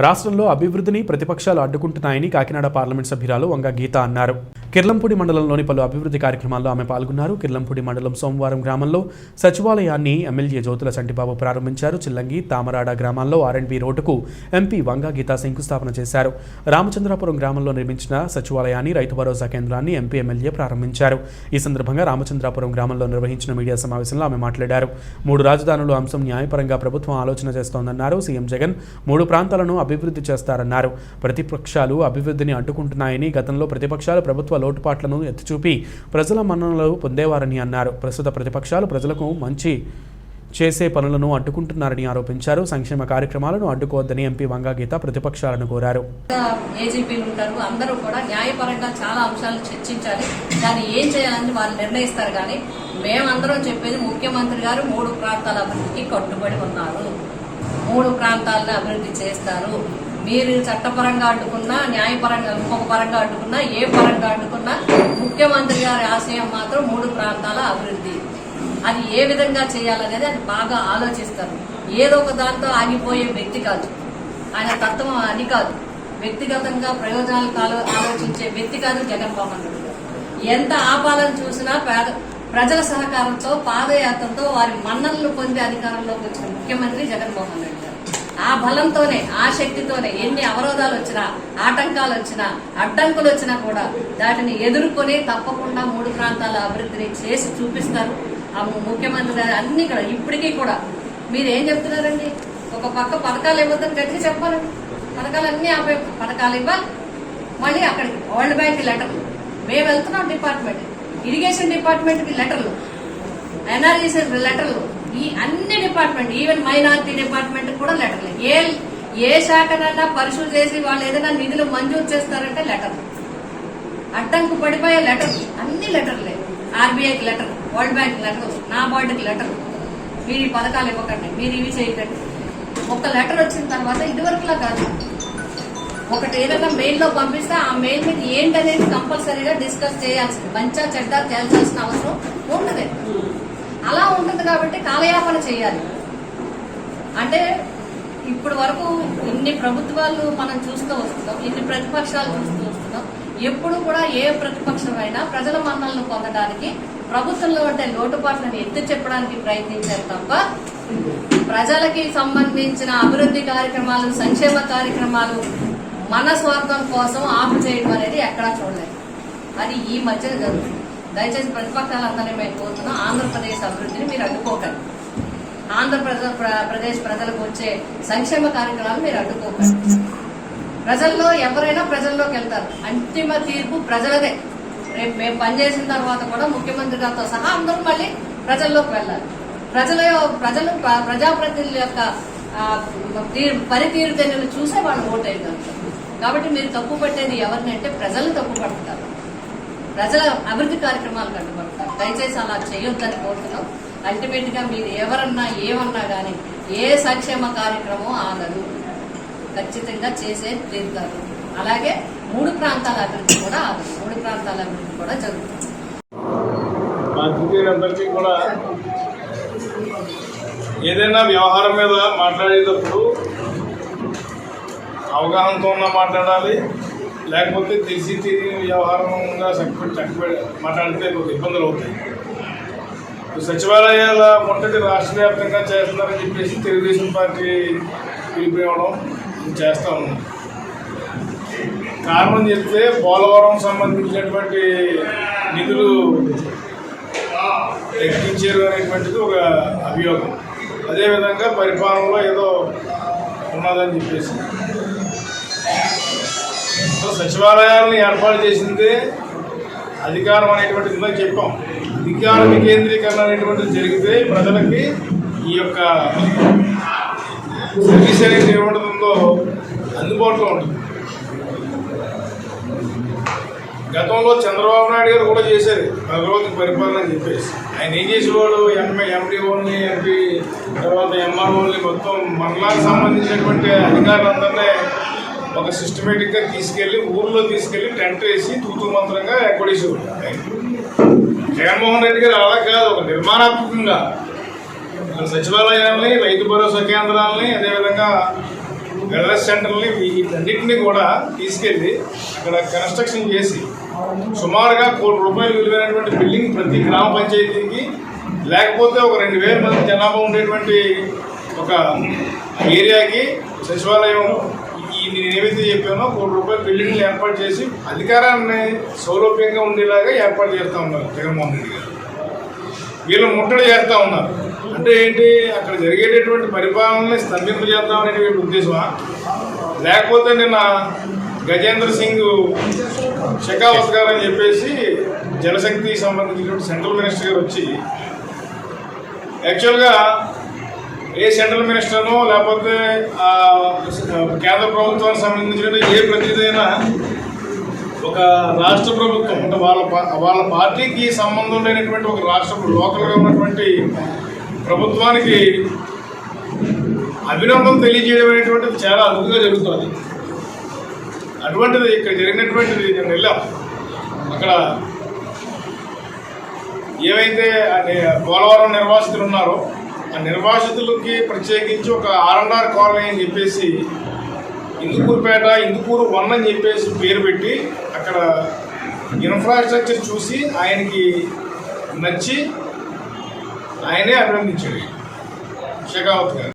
రాష్ట్రంలో అభివృద్ధిని ప్రతిపక్షాలు అడ్డుకుంటున్నాయని కాకినాడ పార్లమెంట్ సభ్యురాలు వంగ గీత అన్నారు. కిర్లంపూడి మండలంలోని పలు అభివృద్ధి కార్యక్రమాల్లో ఆమె పాల్గొన్నారు. కిర్లంపూడి మండలం సోమవారం గ్రామంలో సచివాలయాన్ని ఎమ్మెల్యే జ్యోతుల చంటిబాబు ప్రారంభించారు. చిల్లంగి, తామరాడ గ్రామాల్లో R&B రోడ్డుకు ఎంపీ వంగ గీత శంకుస్థాపన చేశారు. రామచంద్రాపురం గ్రామంలో నిర్మించిన సచివాలయాన్ని, రైతు భరోసా కేంద్రాన్ని ఎంపీ, ఎమ్మెల్యే ప్రారంభించారు. ఈ సందర్భంగా రామచంద్రాపురం గ్రామంలో నిర్వహించిన మీడియా సమావేశంలో ఆమె మాట్లాడారు. 3 రాజధానుల అంశం న్యాయపరంగా ప్రభుత్వం ఆలోచన చేస్తోందన్నారు. సీఎం జగన్ 3 ప్రాంతాలను అభివృద్ధి చేస్తారన్నారు. ప్రతిపక్షాలు అభివృద్ధిని అడ్డుకుంటున్నాయని, గతంలో ప్రతిపక్షాలు ప్రభుత్వ లోటుపాట్లను ఎత్తిచూపి ప్రజల మన్ననలు పొందేవారని అన్నారు. ప్రస్తుత ప్రతిపక్షాలు ప్రజలకు మంచి చేసే పనులను అడ్డుకుంటున్నారని ఆరోపించారు. సంక్షేమ కార్యక్రమాలను అడ్డుకోవద్దని ఎంపీ వంగ గీత ప్రతిపక్షాలను కోరారు. ఏజీపీలు ఉంటారు, అందరూ కూడా న్యాయపరంగా చాలా అంశాలు చర్చించాలి. దాన్ని ఏం చేయాలని వాళ్ళు నిర్ణయిస్తారు. కానీ మేమందరం చెప్పేది, ముఖ్యమంత్రి గారు 3 ప్రాంతాల అభివృద్ధికి కట్టుబడి ఉన్నారు. 3 ప్రాంతాలను అభివృద్ధి చేస్తారు. మీరు చట్టపరంగా అడ్డుకున్నా, న్యాయపరంగా ఇంకొక పరంగా అడ్డుకున్నా, ఏ పరంగా అడ్డుకున్నా ముఖ్యమంత్రి గారి ఆశయం మాత్రం 3 ప్రాంతాల అభివృద్ధి. అది ఏ విధంగా చేయాలనేది అది బాగా ఆలోచిస్తారు. ఏదో ఒక దాంతో ఆగిపోయే వ్యక్తి కాదు. ఆయన తత్వం అది కాదు. వ్యక్తిగతంగా ప్రయోజనాలు ఆలోచించే వ్యక్తి కాదు జగన్మోహన్ రెడ్డి గారు. ఎంత ఆపాలని చూసినా ప్రజల సహకారంతో, పాదయాత్రతో వారి మన్ననలు పొంది అధికారంలోకి వచ్చిన ముఖ్యమంత్రి జగన్మోహన్ రెడ్డి గారు. ఆ బలంతోనే, ఆ శక్తితోనే ఎన్ని అవరోధాలు వచ్చినా, ఆటంకాలు వచ్చినా, అడ్డంకులు వచ్చినా కూడా దాటిని ఎదుర్కొని తప్పకుండా 3 ప్రాంతాల అభివృద్ధిని చేసి చూపిస్తారు ఆ ముఖ్యమంత్రి గారు. అన్ని కూడా ఇప్పటికీ కూడా మీరు ఏం చెప్తున్నారండి? ఒక పక్క పథకాలు ఇవ్వద్దని గట్టిగా చెప్పాలండి. పథకాలు అన్ని ఆపే, పథకాలు ఇవ్వాలి. మళ్ళీ అక్కడికి వరల్డ్ బ్యాంక్ లెటర్లు, మేము వెళ్తున్నాం డిపార్ట్మెంట్, ఇరిగేషన్ డిపార్ట్మెంట్కి లెటర్లు, ఎన్ఆర్జీసీ లెటర్లు, ఈ అన్ని డిపార్ట్మెంట్, ఈవెన్ మైనారిటీ డిపార్ట్మెంట్ కూడా లెటర్లు. ఏ శాఖనైనా పరిశీలి చేసి వాళ్ళు ఏదైనా నిధులు మంజూరు చేస్తారంటే లెటర్లు, అడ్డంకు పడిపోయే లెటర్లు, అన్ని లెటర్లే. ఆర్బీఐకి లెటర్, వరల్డ్ బ్యాంక్ లెటర్, నాబార్డుకి లెటర్, మీరు ఈ పథకాలు ఇవ్వకండి, మీరు ఇవి చేయకండి. ఒక లెటర్ వచ్చిన తర్వాత ఇదివరకులా కాదు, ఒకటి ఏదైనా మెయిల్లో పంపిస్తే ఆ మెయిల్ మీద ఏంటనేది కంపల్సరీగా డిస్కస్ చేయాల్సింది, మంచా చెడ్డ తేల్చాల్సిన అవసరం ఉంటుంది. అలా ఉంటుంది కాబట్టి కాలయాపన చేయాలి. అంటే ఇప్పుడు వరకు ఇన్ని ప్రభుత్వాలు మనం చూస్తూ వస్తున్నాం, ఇన్ని ప్రతిపక్షాలు చూస్తూ వస్తున్నాం. ఎప్పుడు కూడా ఏ ప్రతిపక్షమైనా ప్రజల మన్ననలను పొందడానికి, ప్రభుత్వంలో ఉండే లోటుపాట్లను ఎత్తి చెప్పడానికి ప్రయత్నించారు తప్ప ప్రజలకి సంబంధించిన అభివృద్ధి కార్యక్రమాలు, సంక్షేమ కార్యక్రమాలు మన స్వార్థం కోసం ఆపు చేయడం అనేది ఎక్కడా చూడలేదు. అది ఈ మధ్య జరుగుతుంది. దయచేసి ప్రతిపక్షాలందరినీ మేము కోరుతున్నాం, ఆంధ్రప్రదేశ్ అభివృద్ధిని మీరు అడ్డుకోకండి. ఆంధ్రప్రదేశ్ ప్రజలకు వచ్చే సంక్షేమ కార్యక్రమాలు మీరు అడ్డుకోకండి. ప్రజల్లో ఎవరైనా ప్రజల్లోకి వెళ్తారు. అంతిమ తీర్పు ప్రజలదే. రేపు మేము పనిచేసిన తర్వాత కూడా ముఖ్యమంత్రి గారితో సహా అందరూ మళ్ళీ ప్రజల్లోకి వెళ్ళాలి. ప్రజలు ప్రజాప్రతినిధుల యొక్క పనితీరుతెన్నులు చూసే వాళ్ళు ఓటేయగలుగుతారు. కాబట్టి మీరు తప్పు పట్టేది ఎవరిని అంటే ప్రజలు తప్పు పడతారు, ప్రజల అభివృద్ధి కార్యక్రమాలు అడ్డుపడతారు. దయచేసి అలా చేయొద్దని కోరుతున్నాం. అల్టిమేట్ గా మీరు ఎవరన్నా ఏమన్నా కానీ ఏ సంక్షేమ కార్యక్రమం ఆగదు, ఖచ్చితంగా చేసే తీరుతారు. అలాగే 3 ప్రాంతాల అభివృద్ధి కూడా ఆగదు, 3 ప్రాంతాల అభివృద్ధి కూడా జరుగుతుంది. కూడా ఏదైనా వ్యవహారం మీద మాట్లాడేటప్పుడు అవగాహనతో ఉన్న మాట్లాడాలి, లేకపోతే తెలిసి తెలియని వ్యవహారంగా చక్కబడి మాట్లాడితే ఇబ్బందులు అవుతాయి. సచివాలయాల మొదటి రాష్ట్ర వ్యాప్తంగా చేస్తున్నారని చెప్పేసి తెలుగుదేశం పార్టీ పిలిపివ్వడం చేస్తూ ఉన్నాం. కారణం చెప్తే పోలవరం సంబంధించినటువంటి నిధులు ఎక్కించారు అనేటువంటిది ఒక అభియోగం. అదేవిధంగా పరిపాలనలో ఏదో ఉన్నదని చెప్పేసి సచివాలయాలను ఏర్పాటు చేసిందే అధికారం అనేటువంటిది చెప్పాం. అధికార వికేంద్రీకరణ అనేటువంటిది జరిగితే ప్రజలకి ఈ యొక్క సర్వీస్ అనేది ఏముంటుందో అందుబాటులో ఉంటుంది. గతంలో చంద్రబాబు నాయుడు గారు కూడా చేశారు 10 రోజుల పరిపాలన అని చెప్పేసి. ఆయన ఏం చేసేవాడు, ఎండిఓని, ఎంపీ, తర్వాత ఎంఆర్ఓని మొత్తం మండలానికి సంబంధించినటువంటి అధికారులందరినీ ఒక సిస్టమేటిక్గా తీసుకెళ్లి ఊర్లో తీసుకెళ్లి టెంట్ వేసి తూతూ మంత్రంగా ఎక్కడేసేవాడు. జగన్మోహన్ రెడ్డి గారు అలా కాదు, ఒక నిర్మాణాత్మకంగా సచివాలయాల్ని, రైతు భరోసా కేంద్రాలని, అదేవిధంగా వెల్నెస్ సెంటర్ని వీటన్నిటిని కూడా తీసుకెళ్ళి అక్కడ కన్స్ట్రక్షన్ చేసి సుమారుగా ₹1 కోటి విలువైనటువంటి బిల్డింగ్ ప్రతి గ్రామ పంచాయతీకి, లేకపోతే ఒక 2,000 మంది జనాభా ఉండేటువంటి ఒక ఏరియాకి సచివాలయం నేను ఏవైతే చెప్పానో ₹1 కోటి బిల్డింగ్లు ఏర్పాటు చేసి అధికారాన్ని సౌలభ్యంగా ఉండేలాగా ఏర్పాటు చేస్తూ ఉన్నారు జగన్మోహన్ రెడ్డి గారు. వీళ్ళు ముట్టడి చేస్తూ ఉన్నారు. అంటే ఏంటి, అక్కడ జరిగేటటువంటి పరిపాలనని స్తంభింపజేద్దాం అనేటువంటి ఉద్దేశమా, లేకపోతే నిన్న గజేంద్ర సింగ్ షెకావత్ గారు అని చెప్పేసి జలశక్తికి సంబంధించినటువంటి సెంట్రల్ మినిస్టర్ గారు వచ్చి, యాక్చువల్గా ఏ సెంట్రల్ మినిస్టర్నో లేకపోతే కేంద్ర ప్రభుత్వానికి సంబంధించిన ఏ ప్రతిదైనా ఒక రాష్ట్ర ప్రభుత్వం అంటే వాళ్ళ పార్టీకి సంబంధం లేనటువంటి ఒక రాష్ట్ర లోకల్గా ఉన్నటువంటి ప్రభుత్వానికి అభినందన తెలియజేయడం అనేటువంటిది చాలా అద్భుతంగా జరుగుతుంది. అటువంటిది ఇక్కడ జరిగినటువంటిది నేను వెళ్ళాం. అక్కడ ఏవైతే పోలవరం నిర్వాసితులు ఉన్నారో ఆ నిర్వాసితులకి ప్రత్యేకించి ఒక R&R కాలనీ అని చెప్పేసి ఇందుకూరుపేట, ఇందుకూరు 1 అని చెప్పేసి పేరు పెట్టి అక్కడ ఇన్ఫ్రాస్ట్రక్చర్ చూసి ఆయనకి నచ్చి ఆయనే అభినందించాడు షెకావత్ గారు.